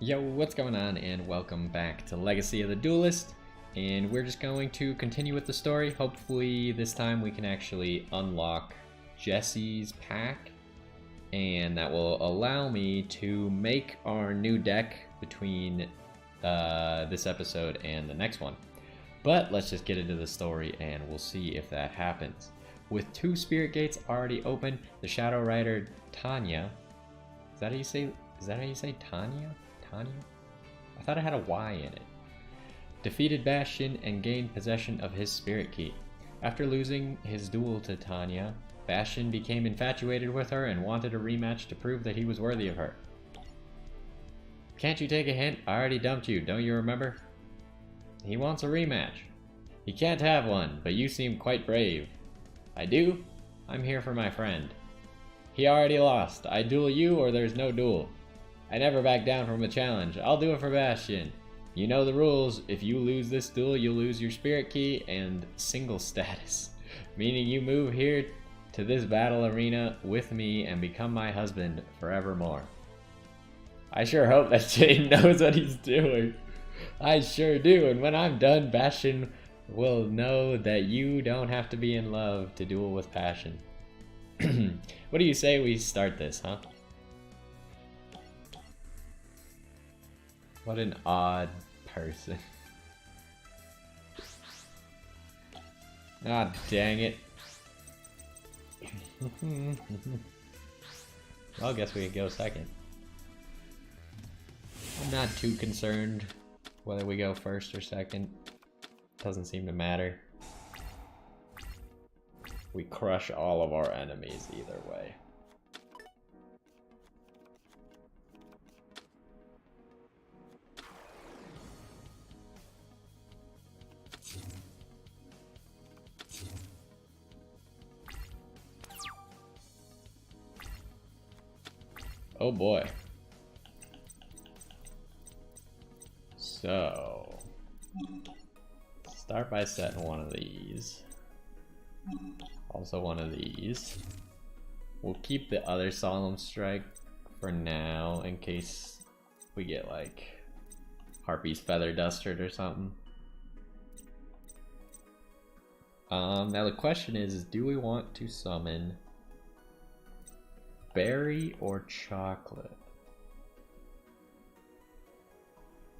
Yo, what's going on, and welcome back to Legacy of the Duelist. And we're just going to continue with the story. Hopefully this time we can actually unlock Jesse's pack, and that will allow me to make our new deck between this episode and the next one. But let's just get into the story and we'll see if that happens. With 2 spirit gates already open, the Shadow Rider Tanya, is that how you say Tanya? Tanya? I thought it had a Y in it. Defeated Bastion and gained possession of his spirit key. After losing his duel to Tanya, Bastion became infatuated with her and wanted a rematch to prove that he was worthy of her. Can't you take a hint? I already dumped you, don't you remember? He wants a rematch. He can't have one, but you seem quite brave. I do? I'm here for my friend. He already lost. I duel you or there's no duel. I never back down from a challenge. I'll do it for Bastion. You know the rules. If you lose this duel, you'll lose your spirit key and single status. Meaning you move here to this battle arena with me and become my husband forevermore. I sure hope that Jade knows what he's doing. I sure do, and when I'm done, Bastion will know that you don't have to be in love to duel with passion. What do you say we start this, huh? What an odd person. Ah, dang it. Well, I guess we could go second. I'm not too concerned whether we go first or second. Doesn't seem to matter. We crush all of our enemies either way. Oh boy. So, start by setting one of these. Also one of these. We'll keep the other Solemn Strike for now in case we get like Harpy's Feather Dusted or something. Now the question is, do we want to summon Berry or Chocolate?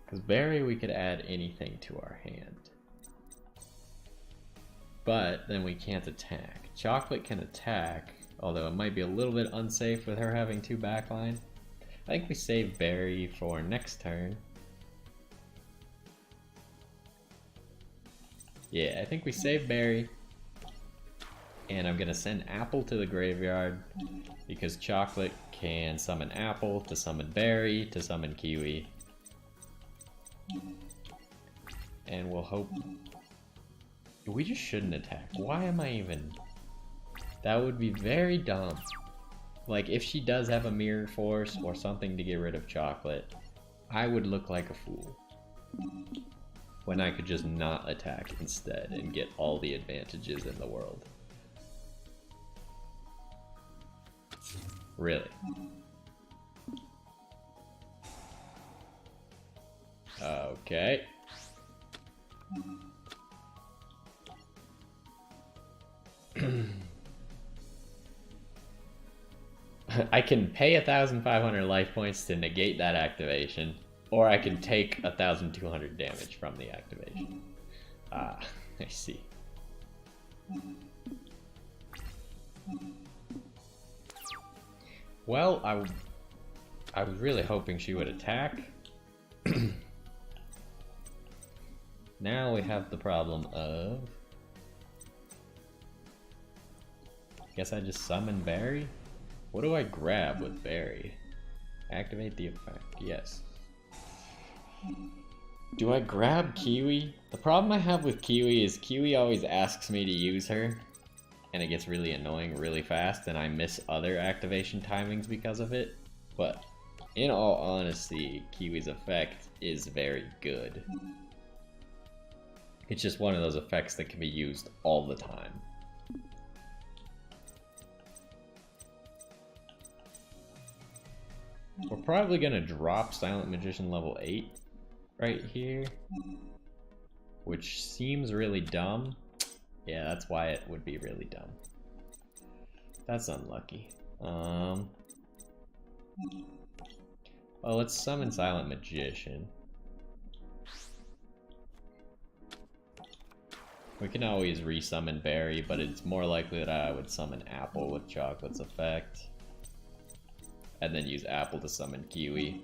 Because Berry, we could add anything to our hand. But then we can't attack. Chocolate can attack, although it might be a little bit unsafe with her having 2 backline. I think we save Berry for next turn. Yeah, I think we save Berry. And I'm gonna send Apple to the graveyard because Chocolate can summon Apple to summon Berry to summon Kiwi. And we'll hope... We just shouldn't attack. Why am I even... That would be very dumb. Like, if she does have a Mirror Force or something to get rid of Chocolate, I would look like a fool. When I could just not attack instead and get all the advantages in the world. Really? Okay. I can pay 1,500 life points to negate that activation, or I can take 1,200 damage from the activation. Ah, I see. Well, I was really hoping she would attack. Now we have the problem of... Guess I just summon Berry? What do I grab with Berry? Activate the effect, yes. Do I grab Kiwi? The problem I have with Kiwi is Kiwi always asks me to use her, and it gets really annoying really fast, and I miss other activation timings because of it. But in all honesty, Kiwi's effect is very good. It's just one of those effects that can be used all the time. We're probably gonna drop Silent Magician level 8 right here, which seems really dumb. Yeah, that's why it would be really dumb. That's unlucky. Well, let's summon Silent Magician. We can always resummon Berry, but it's more likely that I would summon Apple with Chocolate's effect. And then use Apple to summon Kiwi.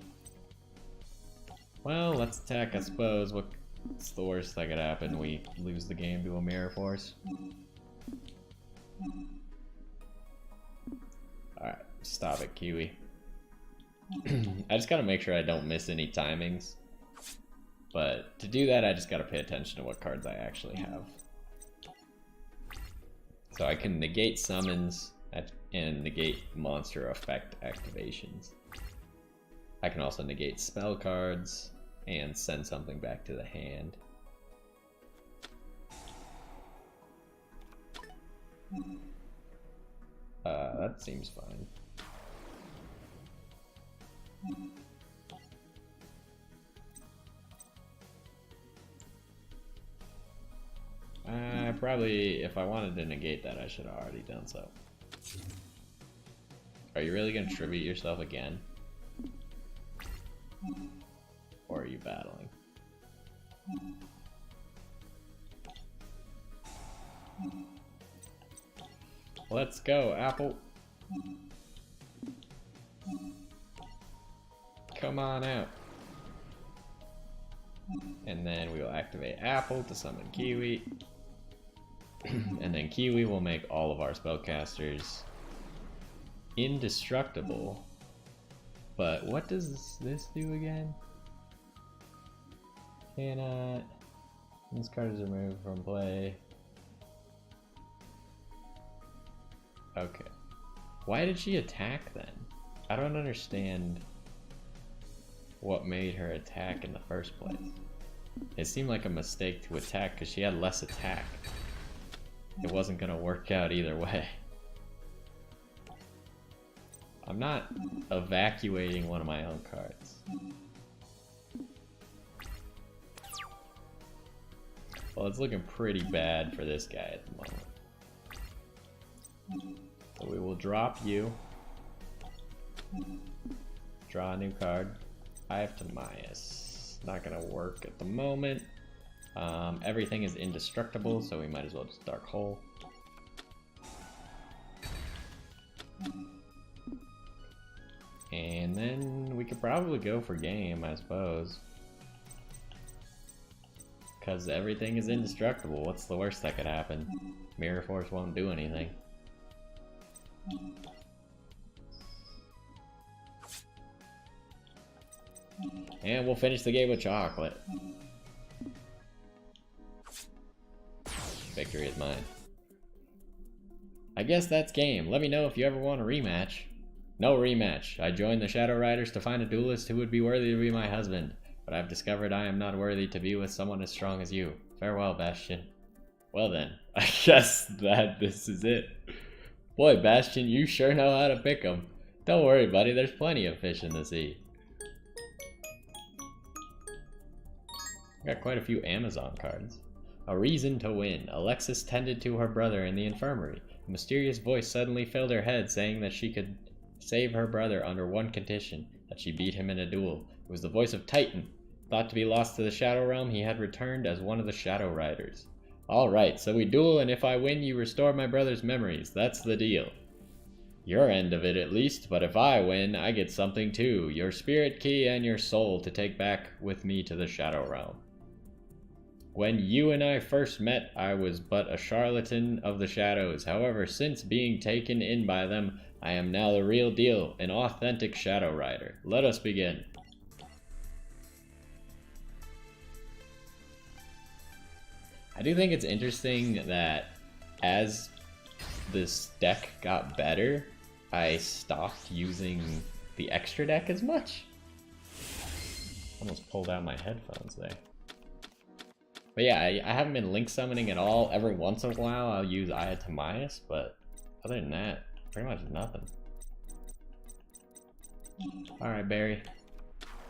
Well, let's attack, I suppose. What's the worst that could happen? We lose the game to a Mirror Force. Alright, stop it, Kiwi. I just gotta make sure I don't miss any timings. But to do that, I just gotta pay attention to what cards I actually have. So I can negate summons and negate monster effect activations. I can also negate spell cards and send something back to the hand. That seems fine. Probably, if I wanted to negate that, I should have already done so. Are you really going to tribute yourself again? Or are you battling? Let's go, Apple. Come on out. And then we will activate Apple to summon Kiwi. And then Kiwi will make all of our spellcasters indestructible. But what does this do again? Cannot. This card is removed from play. Okay. Why did she attack then? I don't understand what made her attack in the first place. It seemed like a mistake to attack because she had less attack. It wasn't gonna work out either way. I'm not evacuating one of my own cards. Well, it's looking pretty bad for this guy at the moment. So we will drop you. Draw a new card. I have Timaeus. Not gonna work at the moment. Everything is indestructible, so we might as well just Dark Hole. And then we could probably go for game, I suppose. Because everything is indestructible. What's the worst that could happen? Mirror Force won't do anything. And we'll finish the game with chocolate. Victory is mine. I guess that's game. Let me know if you ever want a rematch. No rematch. I joined the Shadow Riders to find a duelist who would be worthy to be my husband. But I've discovered I am not worthy to be with someone as strong as you. Farewell, Bastion. Well then, I guess that this is it. Boy, Bastion, you sure know how to pick 'em. Don't worry, buddy. There's plenty of fish in the sea. Got quite a few Amazon cards. A reason to win. Alexis tended to her brother in the infirmary. A mysterious voice suddenly filled her head, saying that she could save her brother under one condition, that she beat him in a duel. It was the voice of Titan. Thought to be lost to the Shadow Realm, he had returned as one of the Shadow Riders. Alright, so we duel, and if I win, you restore my brother's memories. That's the deal. Your end of it, at least, but if I win, I get something too. Your spirit key and your soul to take back with me to the Shadow Realm. When you and I first met, I was but a charlatan of the shadows. However, since being taken in by them, I am now the real deal, an authentic Shadow Rider. Let us begin. I do think it's interesting that as this deck got better, I stopped using the extra deck as much. Almost pulled out my headphones there. But yeah, I haven't been link summoning at all. Every once in a while I'll use Timaeus, but other than that, pretty much nothing. Alright, Barry.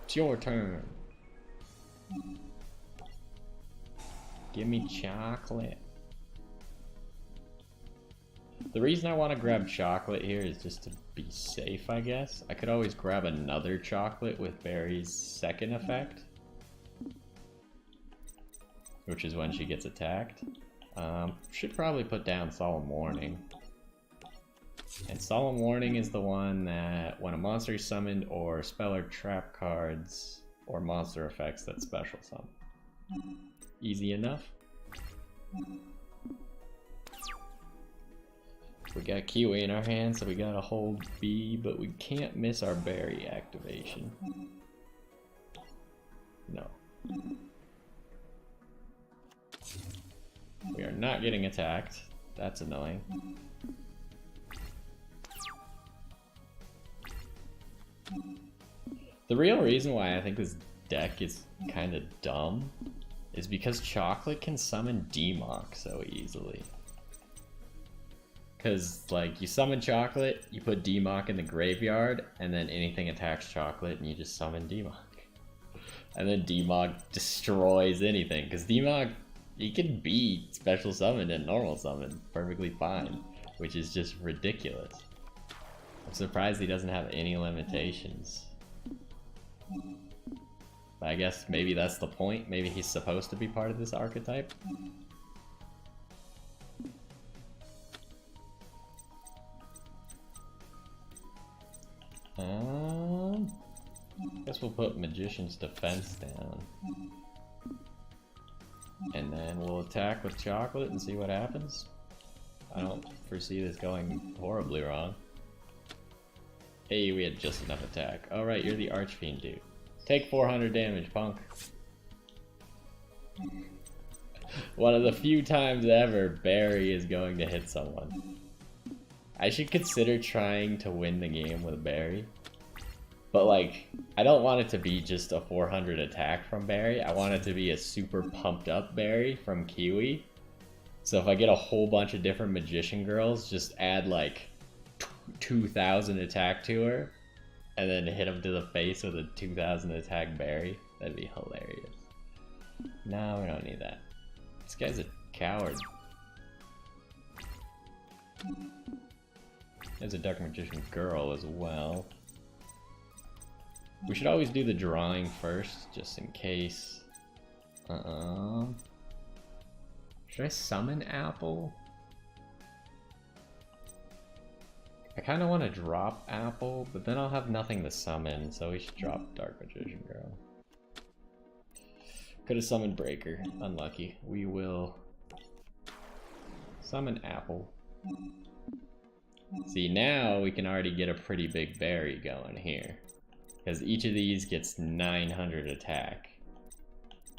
It's your turn. Give me chocolate. The reason I want to grab chocolate here is just to be safe, I guess. I could always grab another chocolate with Barry's second effect, which is when she gets attacked. Should probably put down Solemn Warning. And Solemn Warning is the one that when a monster is summoned or spell or trap cards or monster effects that special summon. Easy enough. We got Kiwi in our hand, so we gotta hold B, but we can't miss our berry activation. No. We are not getting attacked. That's annoying. The real reason why I think this deck is kind of dumb is because Chocolate can summon Demok so easily. Because, like, you summon Chocolate, you put Demok in the graveyard, and then anything attacks Chocolate, and you just summon Demok. And then Demok destroys anything, because Demok, he can be special summoned and normal summoned perfectly fine, which is just ridiculous. I'm surprised he doesn't have any limitations. But I guess maybe that's the point. Maybe he's supposed to be part of this archetype. Guess we'll put Magician's Defense down. And then we'll attack with Chocolate and see what happens. I don't foresee this going horribly wrong. Hey, we had just enough attack. Alright, you're the Archfiend dude. Take 400 damage, punk. One of the few times ever Barry is going to hit someone. I should consider trying to win the game with Barry. But like, I don't want it to be just a 400 attack from Barry. I want it to be a super pumped up Barry from Kiwi. So if I get a whole bunch of different Magician girls, just add like 2,000 attack to her, and then hit him to the face with a 2,000 attack Barry. That'd be hilarious. No, we don't need that. This guy's a coward. There's a Dark Magician girl as well. We should always do the drawing first, just in case. Should I summon Apple? I kind of want to drop Apple, but then I'll have nothing to summon, so we should drop Dark Magician Girl. Could have summoned Breaker. Unlucky. We will summon Apple. See, now we can already get a pretty big berry going here. Because each of these gets 900 attack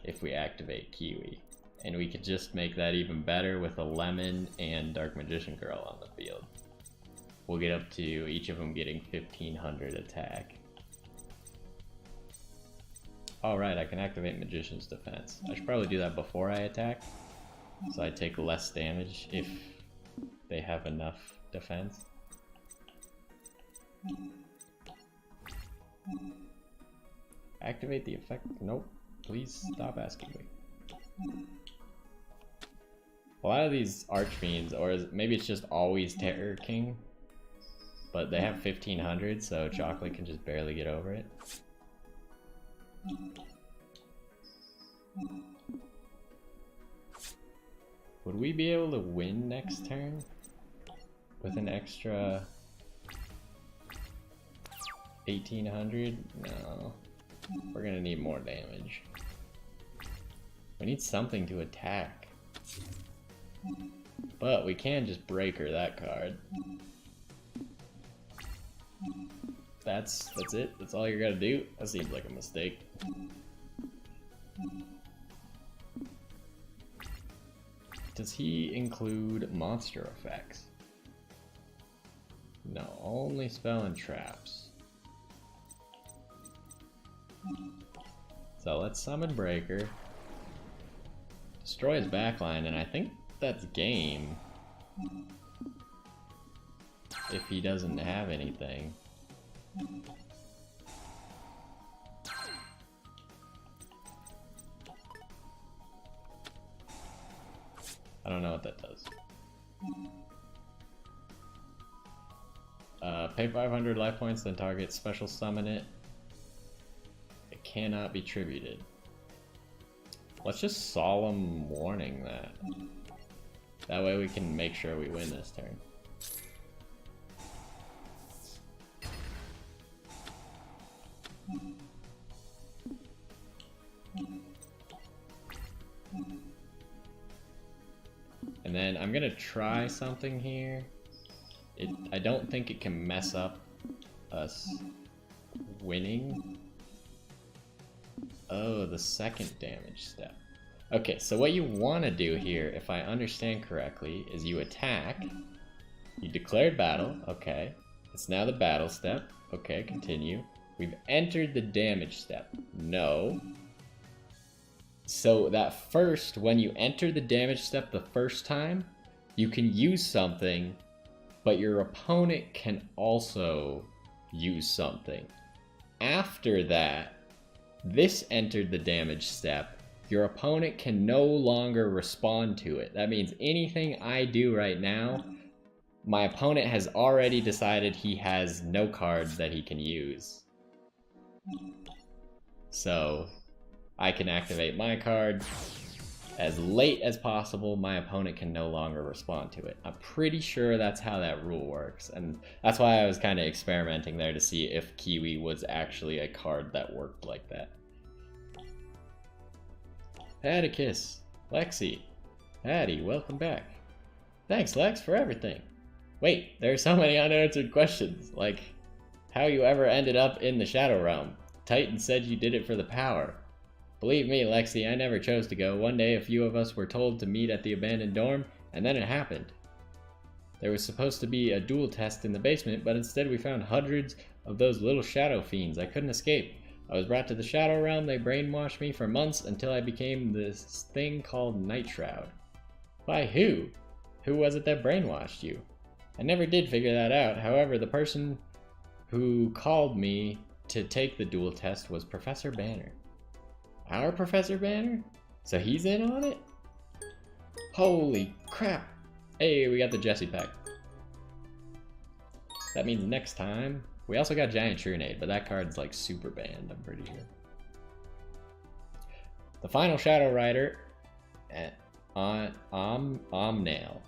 if we activate Kiwi. And we could just make that even better with a Lemon and Dark Magician Girl on the field. We'll get up to each of them getting 1,500 attack. Alright, I can activate Magician's Defense. I should probably do that before I attack, so I take less damage if they have enough defense. Activate the effect? Nope. Please stop asking me. A lot of these Archfiends, or maybe it's just always Terror King, but they have 1,500, so Chocolate can just barely get over it. Would we be able to win next turn with an extra 1,800? No. We're gonna need more damage. We need something to attack. But we can just break her that card. That's it? That's all you're gonna do? That seems like a mistake. Does he include monster effects? No, only spell and traps. So let's summon Breaker. Destroy his backline, and I think that's game. If he doesn't have anything. I don't know what that does. Pay 500 life points, then target special summon it. It cannot be tributed. Let's just solemn warning that. That way we can make sure we win this turn. And then I'm gonna try something here. I don't think it can mess up us winning. Oh, the second damage step. Okay, so what you want to do here, if I understand correctly, is you attack. You declared battle. Okay. It's now the battle step. Okay, continue. We've entered the damage step. No. So that first, when you enter the damage step the first time, you can use something, but your opponent can also use something. After that, this entered the damage step. Your opponent can no longer respond to it. That means anything I do right now, my opponent has already decided he has no cards that he can use. So I can activate my card as late as possible. My opponent can no longer respond to it. I'm pretty sure that's how that rule works, and that's why I was kind of experimenting there to see if Kiwi was actually a card that worked like that. Atticus, Lexi, Addie, welcome back. Thanks, Lex, for everything. Wait, there are so many unanswered questions, like how you ever ended up in the Shadow Realm. Titan said you did it for the power. Believe me, Lexi, I never chose to go. One day a few of us were told to meet at the abandoned dorm, and then it happened. There was supposed to be a duel test in the basement, but instead we found hundreds of those little shadow fiends. I couldn't escape. I was brought to the Shadow Realm. They brainwashed me for months until I became this thing called Night Shroud. By who? Who was it that brainwashed you? I never did figure that out. However, the person who called me to take the duel test was Professor Banner. Our Professor Banner? So he's in on it? Holy crap! Hey, we got the Jesse pack. That means next time... We also got Giant Trunade, but that card's like super banned, I'm pretty sure. The final Shadow Rider, Omnail.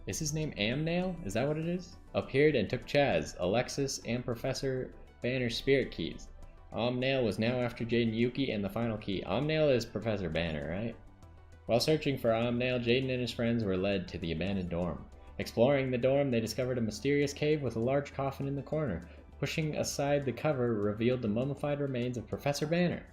Is his name Amnail? Is that what it is? Appeared and took Chaz, Alexis, and Professor Banner's spirit keys. Omnail was now after Jaden Yuki and the final key. Omnail is Professor Banner, right? While searching for Omnail, Jaden and his friends were led to the abandoned dorm. Exploring the dorm, they discovered a mysterious cave with a large coffin in the corner. Pushing aside the cover revealed the mummified remains of Professor Banner.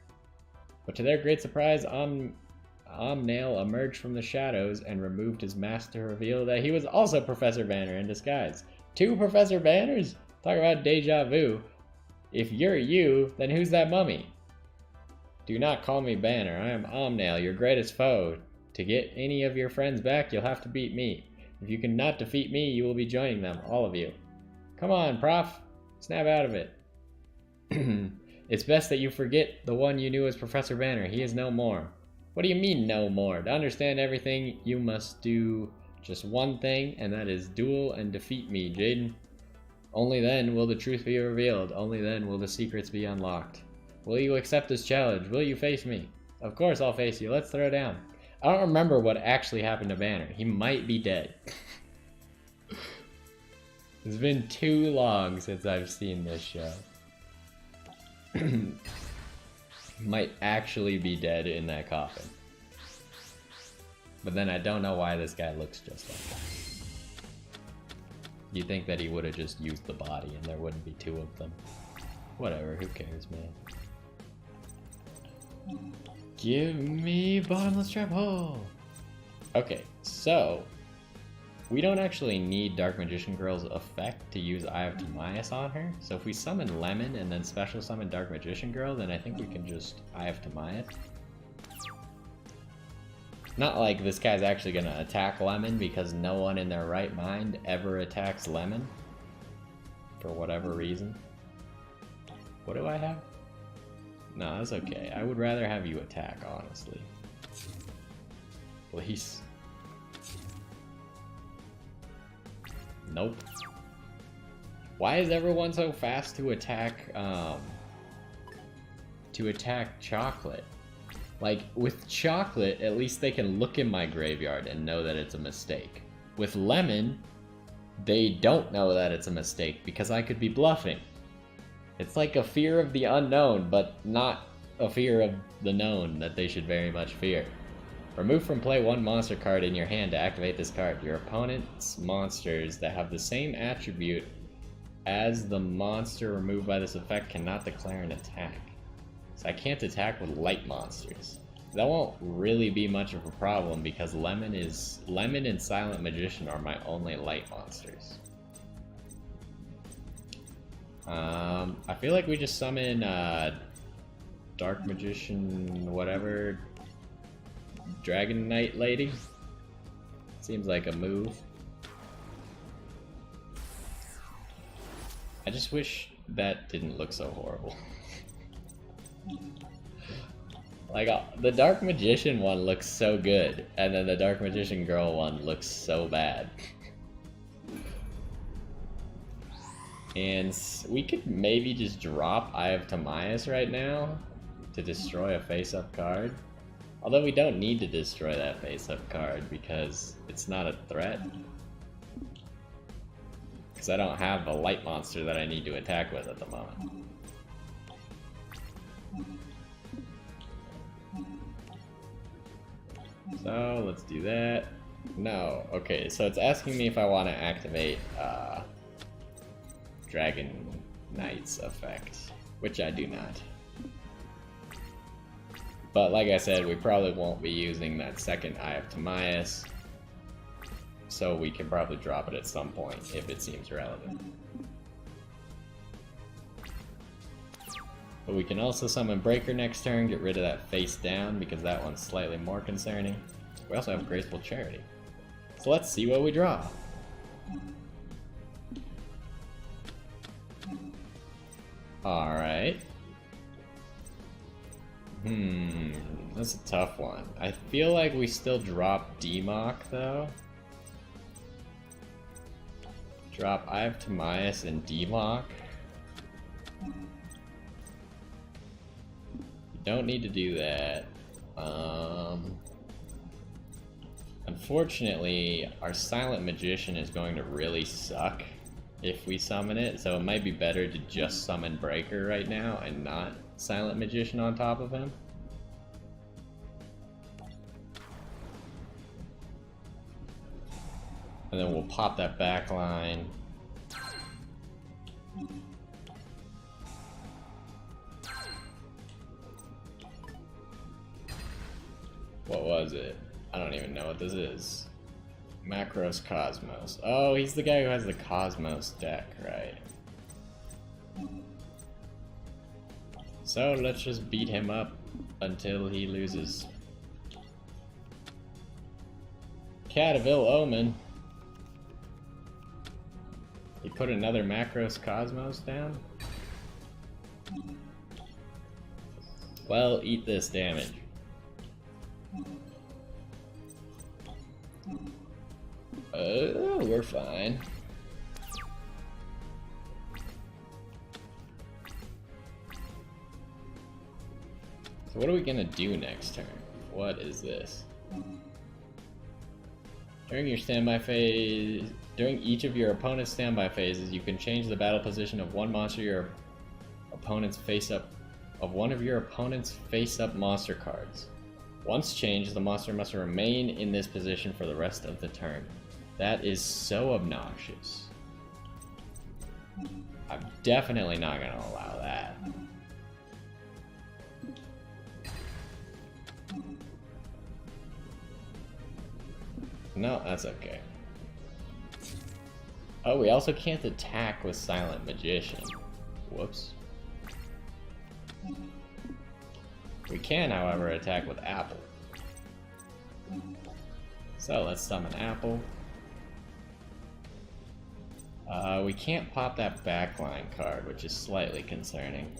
But to their great surprise, Omnail emerged from the shadows and removed his mask to reveal that he was also Professor Banner in disguise. Two Professor Banners? Talk about deja vu. If you're you, then who's that mummy? Do not call me Banner. I am Omnail, your greatest foe. To get any of your friends back, you'll have to beat me. If you cannot defeat me, you will be joining them, all of you. Come on, Prof. Snap out of it. It's best that you forget the one you knew as Professor Banner. He is no more. What do you mean, no more? To understand everything, you must do just one thing, and that is duel and defeat me, Jaden. Only then will the truth be revealed. Only then will the secrets be unlocked. Will you accept this challenge? Will you face me? Of course I'll face you. Let's throw down. I don't remember what actually happened to Banner. He might be dead. It's been too long since I've seen this show. Might actually be dead in that coffin. But then I don't know why this guy looks just like that. You'd think that he would have just used the body and there wouldn't be two of them. Whatever, who cares, man. Give me bottomless trap hole! Okay, so... we don't actually need Dark Magician Girl's effect to use Eye of Timaeus on her. So if we summon Lemon and then special summon Dark Magician Girl, then I think we can just Eye of Timaeus. Not like this guy's actually gonna attack Lemon, because no one in their right mind ever attacks Lemon. For whatever reason. What do I have? No, that's okay. I would rather have you attack, honestly. Please. Nope. Why is everyone so fast to attack chocolate? Like, with chocolate, at least they can look in my graveyard and know that it's a mistake. With lemon, they don't know that it's a mistake because I could be bluffing. It's like a fear of the unknown, but not a fear of the known that they should very much fear. Remove from play one monster card in your hand to activate this card. Your opponent's monsters that have the same attribute as the monster removed by this effect cannot declare an attack. So I can't attack with light monsters. That won't really be much of a problem because Lemon and Silent Magician are my only light monsters. I feel like we just summon Dark Magician, whatever, Dragon Knight Lady. Seems like a move. I just wish that didn't look so horrible. Like, the Dark Magician one looks so good, and then the Dark Magician girl one looks so bad. And we could maybe just drop Eye of Timaeus right now to destroy a face-up card. Although we don't need to destroy that face-up card because it's not a threat. Because I don't have a light monster that I need to attack with at the moment. So let's do that. No, okay, so it's asking me if I want to activate Dragon Knight's effect, which I do not. But like I said, we probably won't be using that second Eye of Timaeus, so we can probably drop it at some point if it seems relevant. But we can also summon Breaker next turn, get rid of that face down because that one's slightly more concerning. We also have Graceful Charity. So let's see what we draw. Alright. That's a tough one. I feel like we still drop Demok though. Drop Eye of Timaeus and Demok. Don't need to do that. Unfortunately, our Silent Magician is going to really suck if we summon it, so it might be better to just summon Breaker right now and not Silent Magician on top of him. And then we'll pop that back line. What was it? I don't even know what this is. Macros Cosmos. Oh, he's the guy who has the Cosmos deck, right? So let's just beat him up until he loses. Cat of Ill Omen. He put another Macros Cosmos down? Well, eat this damage. We're fine. So what are we gonna do next turn? What is this? During your standby phase, during each of your opponent's standby phases, you can change the battle position of one monster your opponent's face-up monster cards. Once changed, the monster must remain in this position for the rest of the turn. That is so obnoxious. I'm definitely not going to allow that. No, that's okay. Oh, we also can't attack with Silent Magician. Whoops. We can, however, attack with Apple. So let's summon Apple. We can't pop that backline card, which is slightly concerning.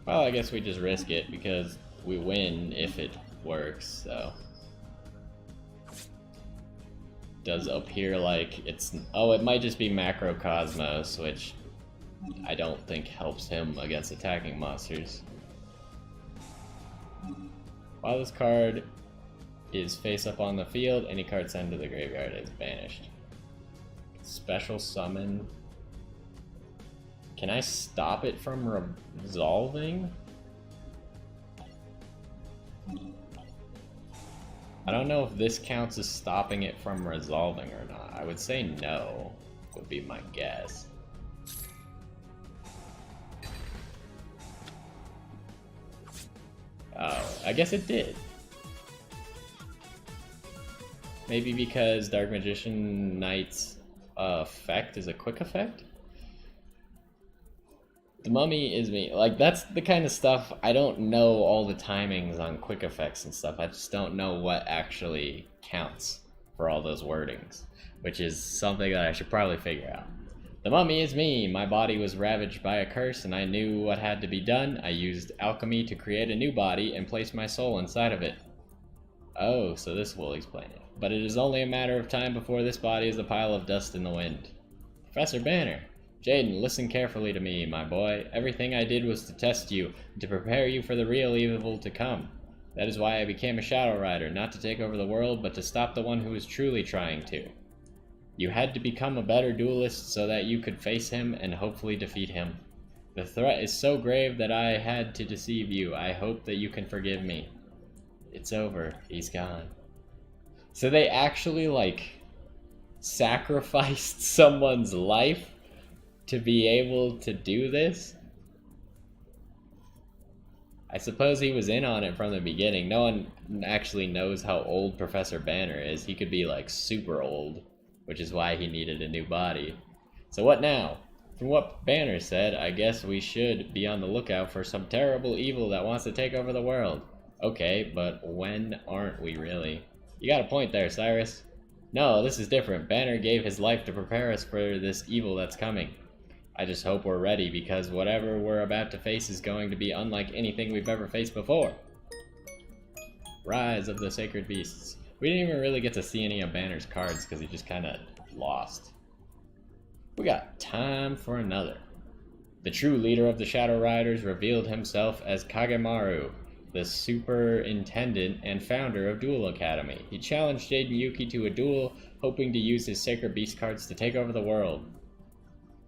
Well, I guess we just risk it because we win if it works, so. Does appear like it's... Oh, it might just be Macrocosmos, which I don't think helps him against attacking monsters. While this card is face up on the field, any card sent to the graveyard is banished. Special summon. Can I stop it from resolving? I don't know if this counts as stopping it from resolving or not. I would say no, would be my guess. Oh, I guess it did. Maybe because Dark Magician Knight's effect is a quick effect? The Mummy is me. Like, that's the kind of stuff, I don't know all the timings on quick effects and stuff. I just don't know what actually counts for all those wordings, which is something that I should probably figure out. The Mummy is me. My body was ravaged by a curse and I knew what had to be done. I used alchemy to create a new body and place my soul inside of it. Oh, so this will explain it. But it is only a matter of time before this body is a pile of dust in the wind. Professor Banner. Jaden, listen carefully to me, my boy. Everything I did was to test you, to prepare you for the real evil to come. That is why I became a Shadow Rider, not to take over the world, but to stop the one who is truly trying to. You had to become a better duelist so that you could face him and hopefully defeat him. The threat is so grave that I had to deceive you. I hope that you can forgive me. It's over. He's gone. So they actually, like, sacrificed someone's life to be able to do this? I suppose he was in on it from the beginning. No one actually knows how old Professor Banner is. He could be like super old, which is why he needed a new body. So what now? From what Banner said, I guess we should be on the lookout for some terrible evil that wants to take over the world. Okay, but when aren't we really? You got a point there, Cyrus. No, this is different. Banner gave his life to prepare us for this evil that's coming. I just hope we're ready, because whatever we're about to face is going to be unlike anything we've ever faced before. Rise of the Sacred Beasts. We didn't even really get to see any of Banner's cards because he just kind of lost. We got time for another. The true leader of the Shadow Riders revealed himself as Kagemaru, the superintendent and founder of Duel Academy. He challenged Jaden Yuki to a duel, hoping to use his Sacred Beast cards to take over the world.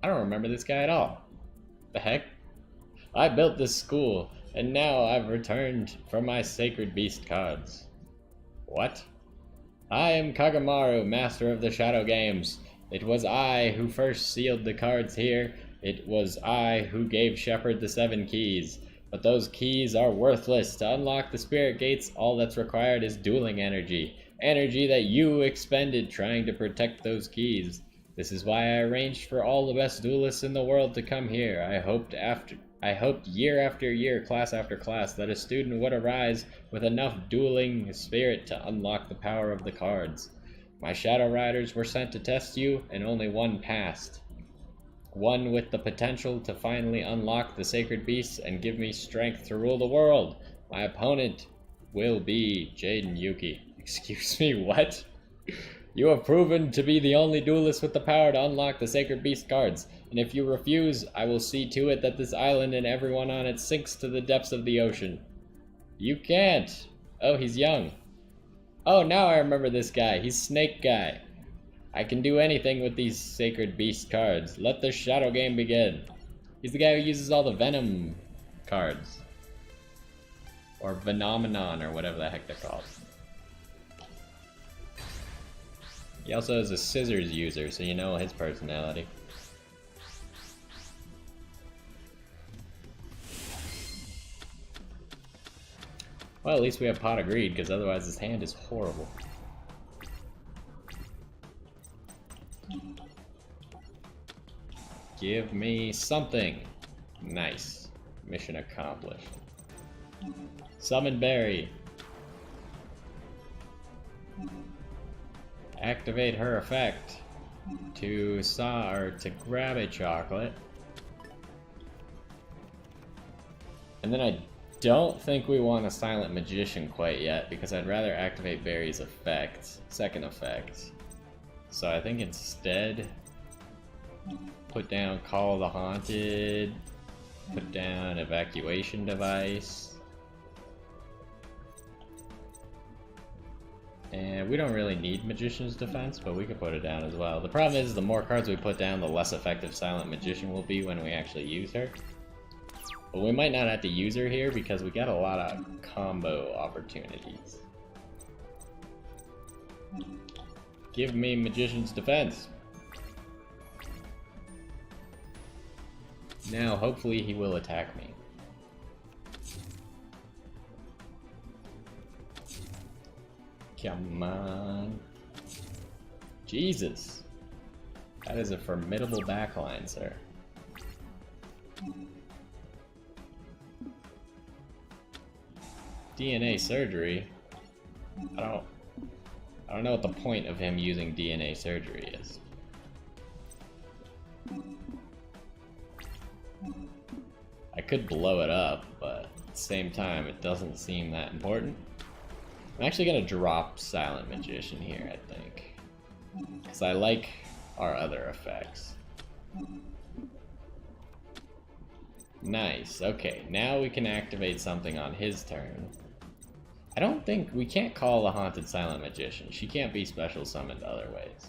I don't remember this guy at all. The heck? I built this school, and now I've returned for my Sacred Beast cards. What? I am Kagemaru, master of the Shadow Games. It was I who first sealed the cards here. It was I who gave Shepard the 7 keys. But those keys are worthless. To unlock the Spirit Gates, all that's required is dueling energy. Energy that you expended trying to protect those keys. This is why I arranged for all the best duelists in the world to come here. I hoped year after year, class after class, that a student would arise with enough dueling spirit to unlock the power of the cards. My Shadow Riders were sent to test you, and only one passed. One with the potential to finally unlock the Sacred Beasts and give me strength to rule the world. My opponent will be Jaden Yuki. Excuse me, what? You have proven to be the only duelist with the power to unlock the Sacred Beast cards, and if you refuse, I will see to it that this island and everyone on it sinks to the depths of the ocean. You can't. Oh, he's young. Oh, now I remember this guy. He's Snake Guy. I can do anything with these Sacred Beast cards. Let the Shadow Game begin. He's the guy who uses all the Venom cards. Or Venomenon, or whatever the heck they're called. He also is a scissors user, so you know his personality. Well, at least we have Pot of Greed, because otherwise his hand is horrible. Give me something. Nice. Mission accomplished. Summon Berry. Activate her effect to to grab a chocolate. And then I don't think we want a Silent Magician quite yet, because I'd rather activate Barry's effect, second effect. So I think instead, put down Call of the Haunted, put down Evacuation Device. And we don't really need Magician's Defense, but we could put it down as well. The problem is, the more cards we put down, the less effective Silent Magician will be when we actually use her. But we might not have to use her here because we got a lot of combo opportunities. Give me Magician's Defense. Now, hopefully he will attack me. Come on. Jesus. That is a formidable backline, sir. DNA surgery? I don't know what the point of him using DNA surgery is. I could blow it up, but at the same time, it doesn't seem that important. I'm actually gonna drop Silent Magician here, I think. Because I like our other effects. Nice, okay, now we can activate something on his turn. I don't think, we can't call the Haunted Silent Magician. She can't be special summoned other ways.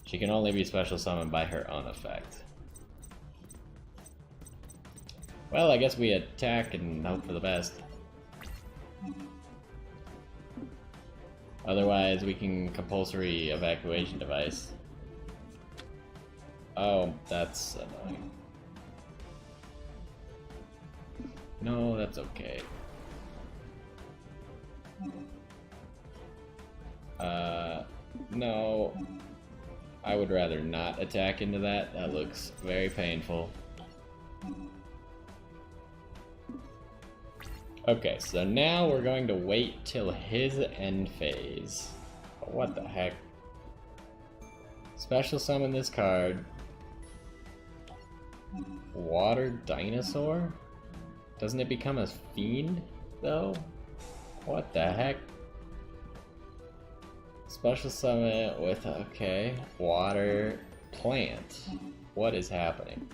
She can only be special summoned by her own effect. Well, I guess we attack and hope for the best. Otherwise, we can compulsory evacuation device. Oh, that's annoying. No, that's okay. No. I would rather not attack into that. That looks very painful. Okay, so now we're going to wait till his end phase. What the heck? Special summon this card. Water Dinosaur? Doesn't it become a fiend, though? What the heck? Special summon with, okay, water plant. What is happening?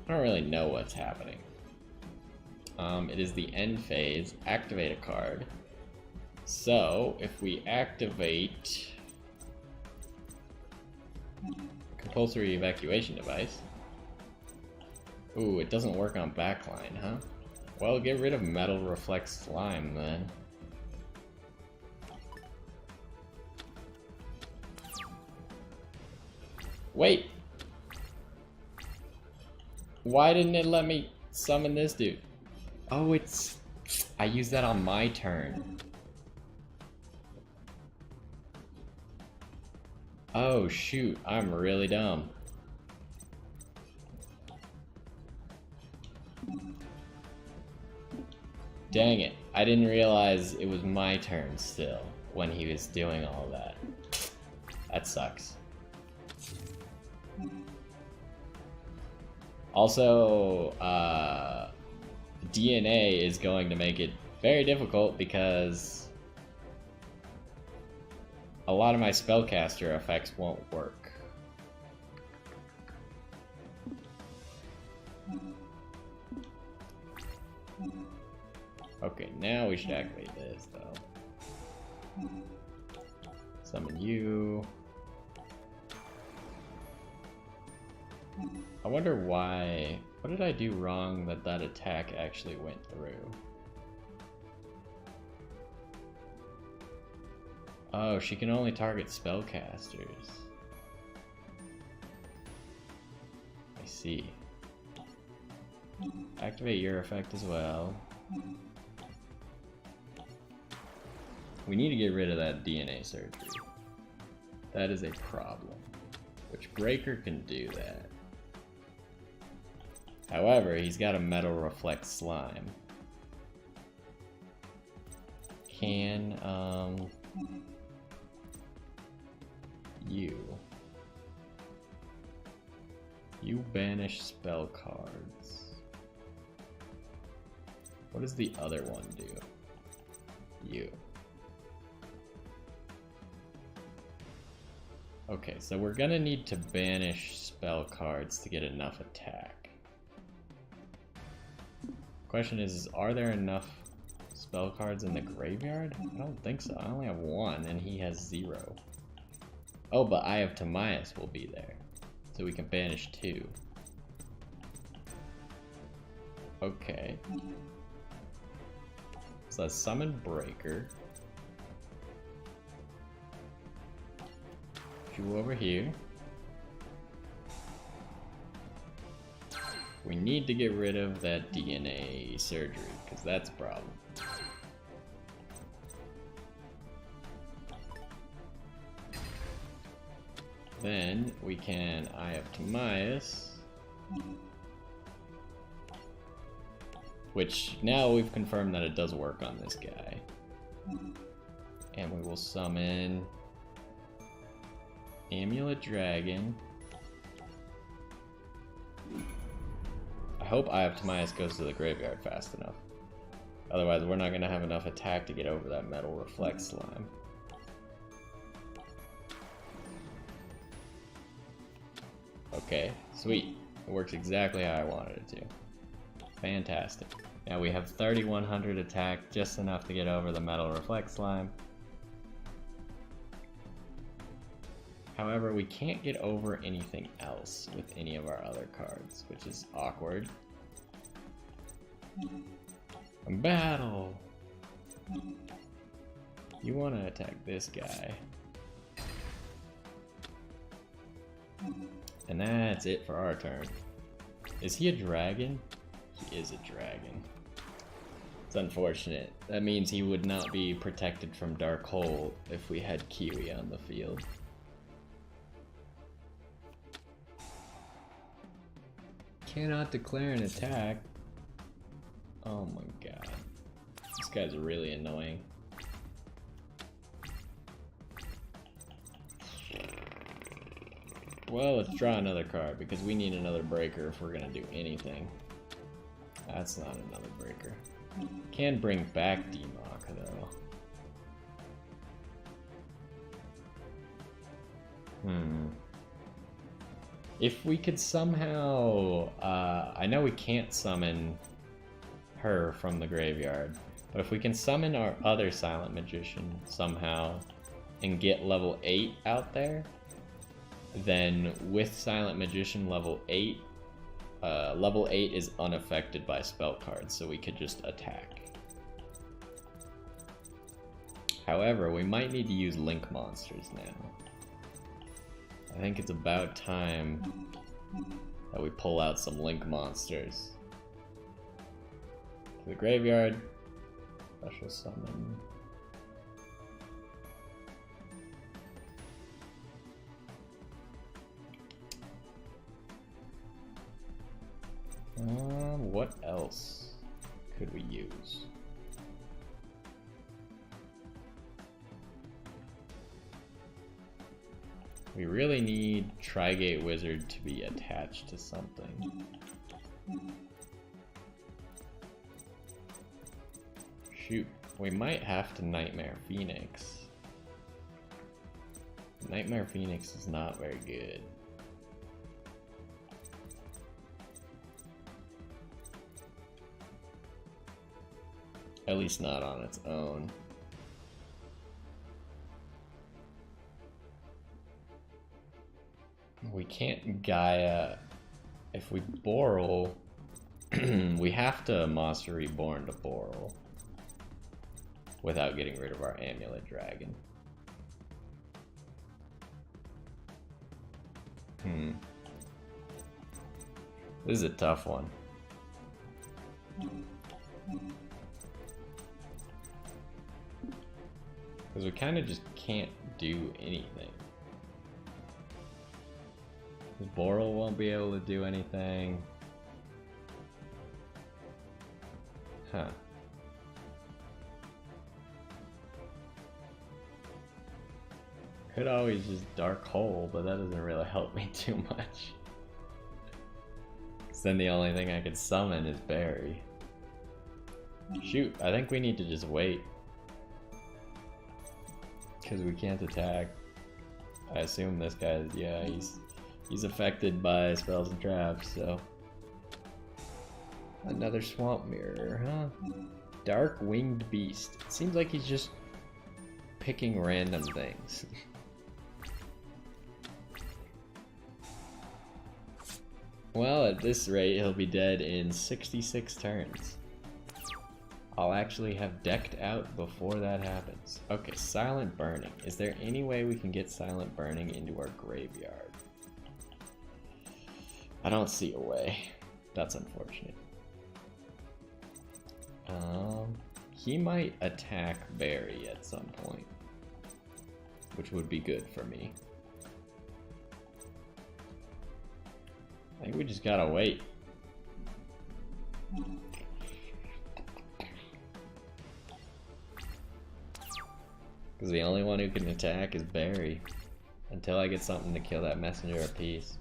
I don't really know what's happening. It is the end phase. Activate a card. So, if we activate compulsory evacuation device. Ooh, it doesn't work on backline, huh? Well, get rid of Metal Reflect Slime then. Wait! Why didn't it let me summon this dude? Oh, it's... I used that on my turn. Oh shoot, I'm really dumb. Dang it, I didn't realize it was my turn still when he was doing all that. That sucks. Also, DNA is going to make it very difficult because a lot of my spellcaster effects won't work. Okay, now we should activate this though. Summon you. I wonder why... What did I do wrong that that attack actually went through? Oh, she can only target spellcasters. I see. Activate your effect as well. We need to get rid of that DNA surgery. That is a problem. Which Breaker can do that. However, he's got a Metal Reflect Slime. can, you banish spell cards. What does the other one do? You. Okay, so we're gonna need to banish spell cards to get enough attack. Question is, are there enough spell cards in the graveyard? I don't think so. I only have one and he has 0. Oh, but Eye of Timaeus will be there. So we can banish 2. Okay. So let's summon Breaker. You over here. We need to get rid of that DNA surgery, because that's a problem. Then we can Eye of Timaeus, which now we've confirmed that it does work on this guy. And we will summon Amulet Dragon. I hope Eye of Timaeus goes to the graveyard fast enough. Otherwise we're not going to have enough attack to get over that Metal Reflect slime. Okay, sweet. It works exactly how I wanted it to. Fantastic. Now we have 3100 attack, just enough to get over the Metal Reflect slime. However, we can't get over anything else with any of our other cards, which is awkward. Battle! You want to attack this guy. And that's it for our turn. Is he a dragon? He is a dragon. It's unfortunate. That means he would not be protected from Dark Hole if we had Kiwi on the field. Cannot declare an attack. Oh my god. This guy's really annoying. Well, let's draw another card because we need another breaker if we're gonna do anything. That's not another breaker. Can bring back Demok though. If we could somehow, I know we can't summon her from the graveyard, but if we can summon our other Silent Magician somehow and get level 8 out there, then with Silent Magician level 8 is unaffected by spell cards, so we could just attack. However, we might need to use Link monsters now. I think it's about time that we pull out some Link monsters. To the graveyard, special summon. What else could we use? We really need Trigate Wizard to be attached to something. Shoot, we might have to Nightmare Phoenix. Nightmare Phoenix is not very good. At least not on its own. We can't Gaia. If we Boral, we have to Monster Reborn to Boral without getting rid of our Amulet Dragon. This is a tough one. Because we kind of just can't do anything. Boral won't be able to do anything. Huh. could always just Dark Hole, but that doesn't really help me too much. Cause then the only thing I could summon is Barry. Shoot, I think we need to just wait. Cause we can't attack. I assume this guy, yeah, he's affected by spells and traps, so. Another Swamp Mirror, huh? Dark Winged Beast. It seems like he's just picking random things. Well, at this rate, he'll be dead in 66 turns. I'll actually have decked out before that happens. Okay, Silent Burning. Is there any way we can get Silent Burning into our graveyard? I don't see a way. That's unfortunate. He might attack Barry at some point, which would be good for me. I think we just gotta wait. Because the only one who can attack is Barry. Until I get something to kill that messenger apiece.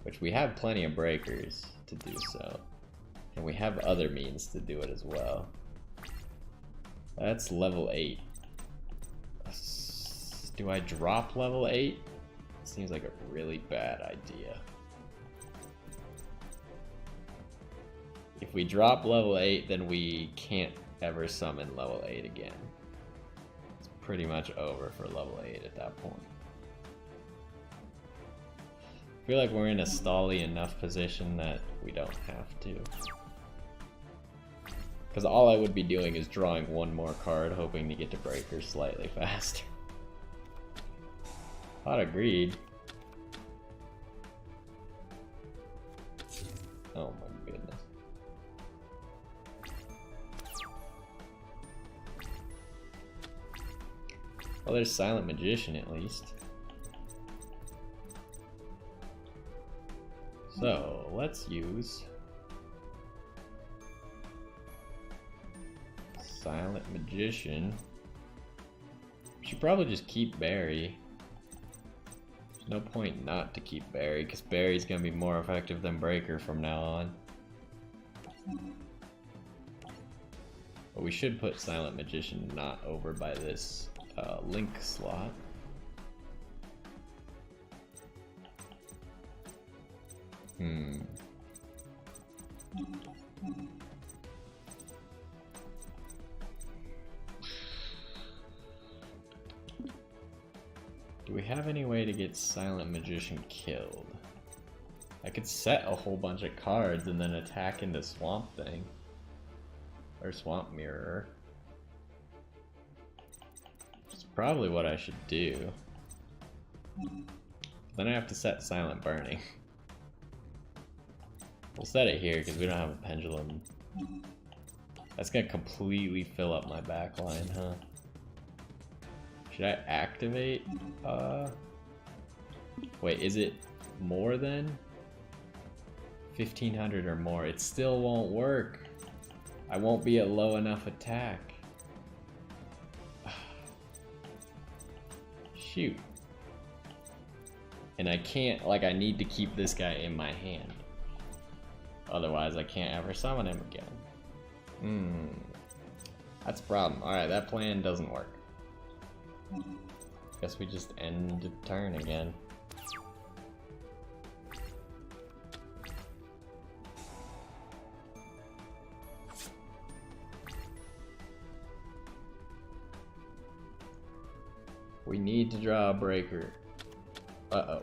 Which we have plenty of breakers to do so. And we have other means to do it as well. That's level 8. Do I drop level 8? Seems like a really bad idea. If we drop level 8, then we can't ever summon level 8 again. It's pretty much over for level 8 at that point. I feel like we're in a stally enough position that we don't have to. Because all I would be doing is drawing one more card, hoping to get to breakers slightly faster. Pot of Greed. Oh my goodness. Well, there's Silent Magician at least. So, let's use Silent Magician. Should probably just keep Barry. There's no point not to keep Barry, because Barry's gonna be more effective than Breaker from now on. But we should put Silent Magician not over by this Link slot. Do we have any way to get Silent Magician killed? I could set a whole bunch of cards and then attack into Swamp Thing. Or Swamp Mirror. It's probably what I should do. Then I have to set Silent Burning. We'll set it here because we don't have a pendulum. That's gonna completely fill up my back line, huh? Should I activate? Wait, is it more than 1500 or more? It still won't work. I won't be at low enough attack. Shoot. And I can't, like, I need to keep this guy in my hand. Otherwise, I can't ever summon him again. That's a problem. Alright, that plan doesn't work. Guess we just end the turn again. We need to draw a breaker. Uh-oh.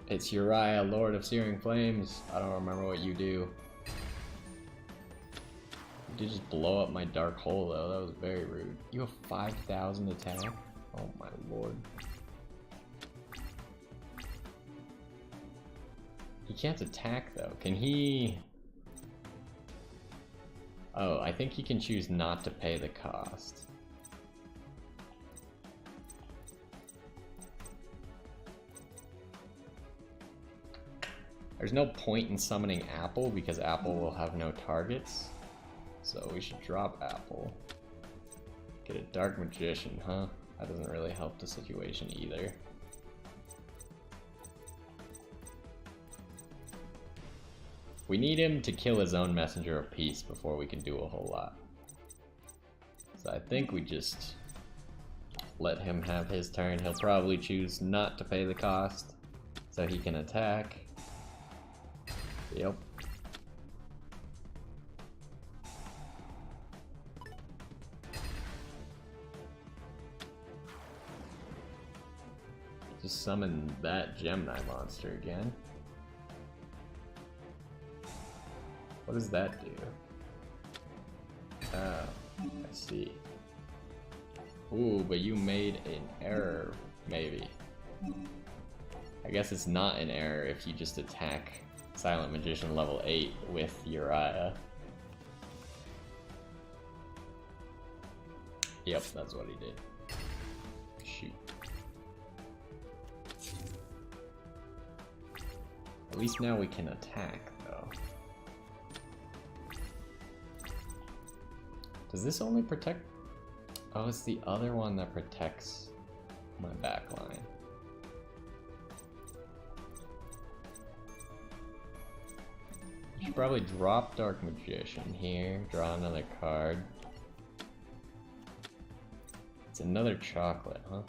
It's Uriah, Lord of Searing Flames. I don't remember what you do. You did just blow up my Dark Hole though, that was very rude. You have 5,000 attack? Oh my lord. He can't attack though, can he? Oh, I think he can choose not to pay the cost. There's no point in summoning Apple because Apple will have no targets. So we should drop Apple. Get a Dark Magician, huh? That doesn't really help the situation either. We need him to kill his own Messenger of Peace before we can do a whole lot. So I think we just let him have his turn. He'll probably choose not to pay the cost, so he can attack. Yep. Just summon that Gemini monster again. What does that do? Oh, I see. Ooh, but you made an error, maybe. I guess it's not an error if you just attack Silent Magician level 8 with Uriah. Yep, that's what he did. Shoot. At least now we can attack, though. Does this only protect? Oh, it's the other one that protects my backline. I should probably drop Dark Magician here, draw another card. It's another chocolate, huh?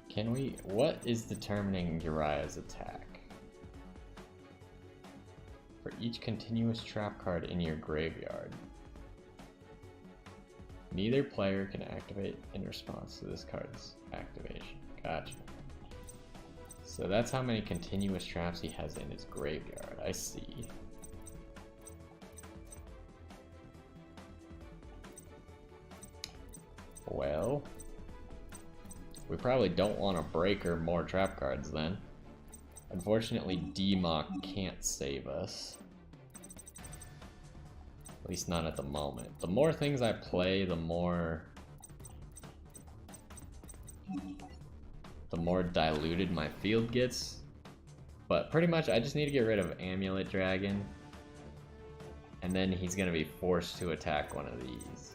Can we... What is determining Uriah's attack? For each continuous trap card in your graveyard, neither player can activate in response to this card's activation. Gotcha. So that's how many continuous traps he has in his graveyard. I see. Well, we probably don't want to break or more trap cards then. Unfortunately, D-Mock can't save us. At least not at the moment. The more things I play, the more diluted my field gets. But pretty much I just need to get rid of Amulet Dragon, and then he's gonna be forced to attack one of these.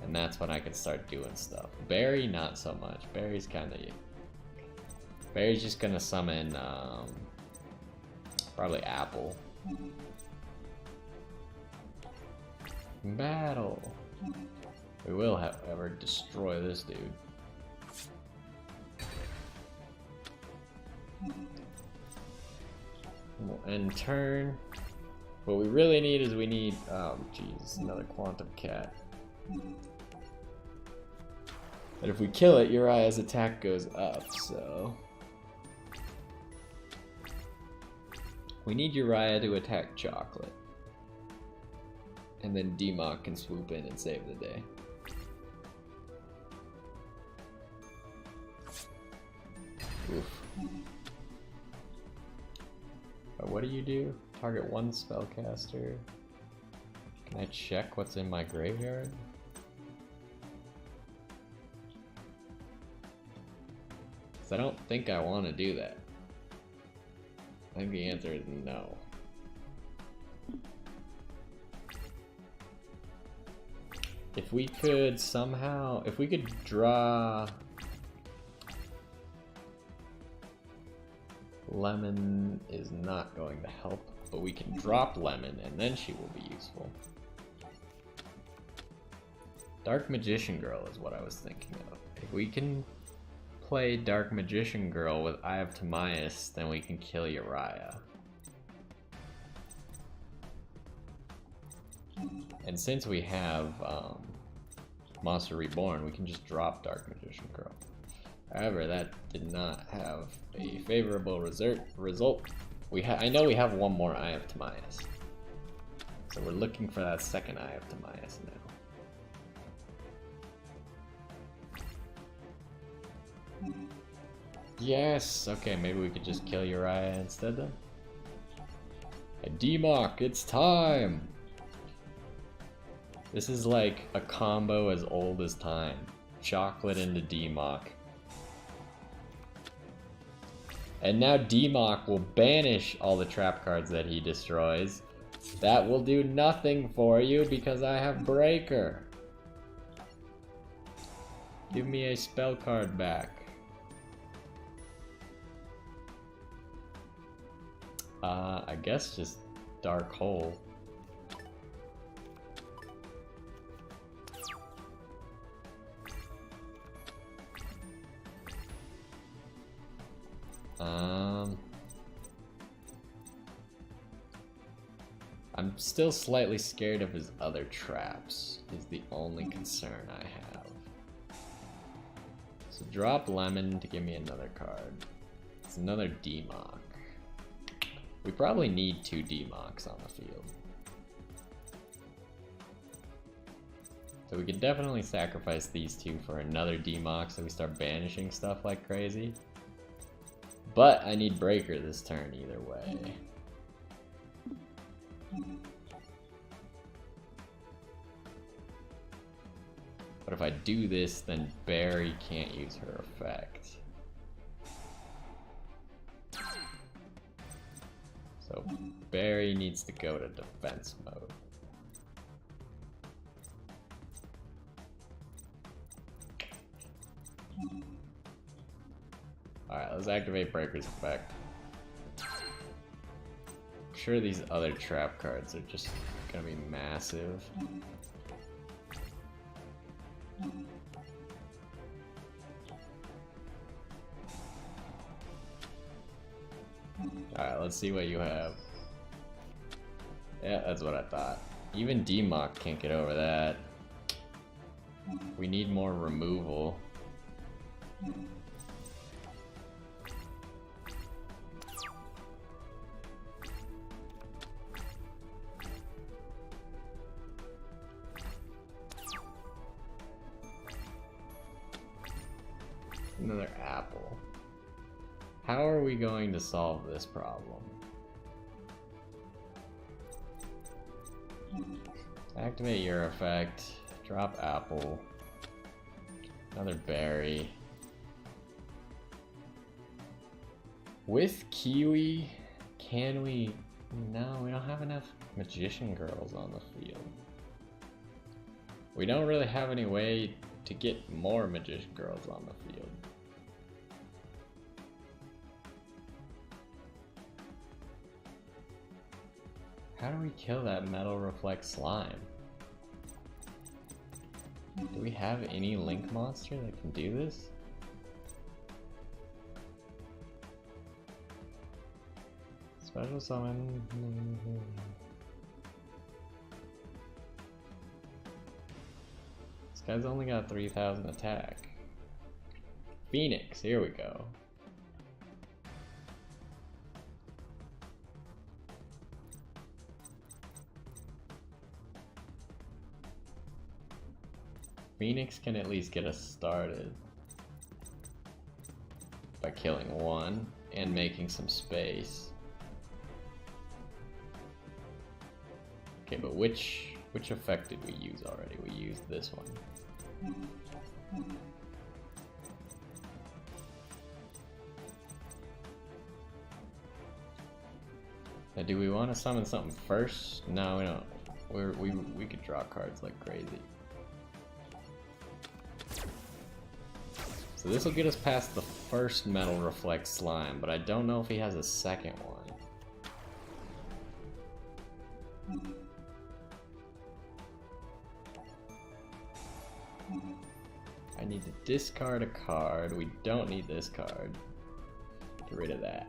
And that's when I can start doing stuff. Barry, not so much. Barry's just gonna summon probably Apple. Battle. We will, however, destroy this dude. We'll end turn. What we really need is oh jeez, another Quantum Cat. But if we kill it, Uriah's attack goes up, so we need Yugioh to attack Chocolate. And then D-Mock can swoop in and save the day. Oof. What do you do? Target one spellcaster. Can I check what's in my graveyard? I don't think I want to do that. I think the answer is no. If we could somehow, if we could draw Lemon is not going to help, but we can drop Lemon and then she will be useful. Dark Magician Girl is what I was thinking of. If we can play Dark Magician Girl with Eye of Timaeus, then we can kill Uriah. And since we have Monster Reborn, we can just drop Dark Magician Girl. However, that did not have a favorable result. I know we have one more Eye of Timaeus, so we're looking for that second Eye of Timaeus now. Yes! Okay, maybe we could just kill Uriah instead then. D-Mock, it's time! This is like a combo as old as time. Chocolate into D-Mock. And now D-Mock will banish all the trap cards that he destroys, That will do nothing for you because I have Breaker. Give me a spell card back. I guess just Dark Hole. I'm still slightly scared of his other traps, is the only concern I have. So drop Lemon to give me another card. It's another D-Mock. We probably need 2 D-Mocks on the field. So we could definitely sacrifice these 2 for another D-Mock so we start banishing stuff like crazy. But I need Breaker this turn either way. But if I do this, then Barry can't use her effect. So Barry needs to go to defense mode. Alright, let's activate Breaker's effect. I'm sure these other trap cards are just gonna be massive. Alright, let's see what you have. Yeah, that's what I thought. Even D-Mock can't get over that. We need more removal. Another apple. How are we going to solve this problem? Activate your effect. Drop apple. Another berry. With Kiwi, can we... No, we don't have enough magician girls on the field. We don't really have any way to get more magician girls on the field. How do we kill that Metal Reflect slime? Do we have any Link monster that can do this? Special summon. This guy's only got 3,000 attack. Phoenix, here we go. Phoenix can at least get us started by killing one and making some space. Okay, but which effect did we use already? We used this one. Now, do we want to summon something first? No, we don't. We could draw cards like crazy. So this will get us past the first Metal Reflect slime, but I don't know if he has a second one. I need to discard a card. We don't need this card. Get rid of that.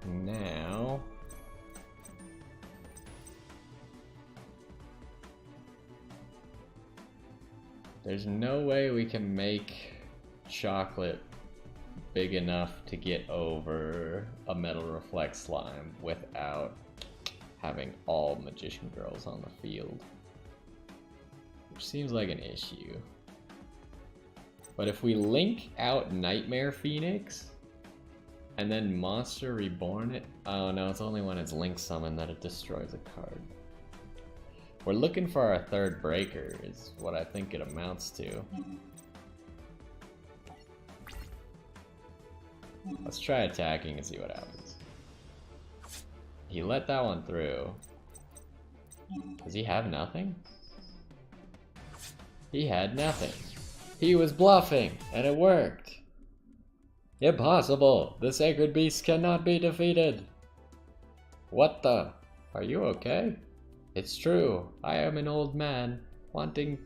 Now... there's no way we can make chocolate big enough to get over a Metal Reflect slime without having all magician girls on the field. Which seems like an issue. But if we link out Nightmare Phoenix and then Monster Reborn it, oh no, it's only when it's Link summoned that it destroys a card. We're looking for our third breaker, is what I think it amounts to. Let's try attacking and see what happens. He let that one through. Does he have nothing? He had nothing. He was bluffing, and it worked. Impossible! The sacred beast cannot be defeated! What the? Are you okay? It's true. I am an old man, wanting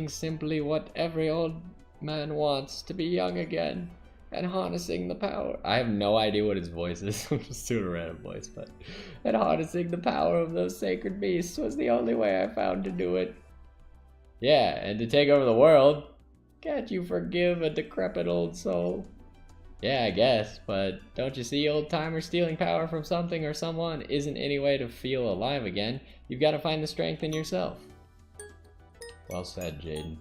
simply what every old man wants, to be young again, and harnessing the power. I have no idea what his voice is. I'm just doing a random voice, but... And harnessing the power of those sacred beasts was the only way I found to do it. Yeah, and to take over the world. Can't you forgive a decrepit old soul? Yeah, I guess, but don't you see, old-timer, stealing power from something or someone isn't any way to feel alive again. You've got to find the strength in yourself. Well said, Jaden.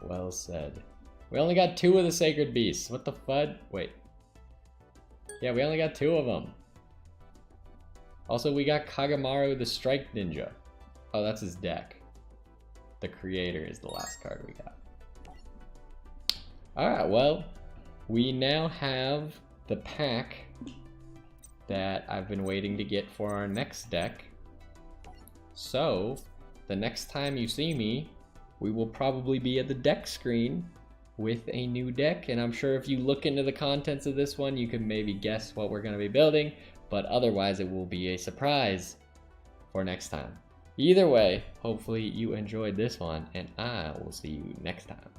Well said. We only got 2 of the sacred beasts. What the fud? Wait. Yeah, we only got 2 of them. Also, we got Kagamaru the Strike Ninja. Oh, that's his deck. The Creator is the last card we got. Alright, well, we now have the pack that I've been waiting to get for our next deck. So, the next time you see me, we will probably be at the deck screen with a new deck, and I'm sure if you look into the contents of this one, you can maybe guess what we're going to be building, but otherwise it will be a surprise for next time. Either way, hopefully you enjoyed this one, and I will see you next time.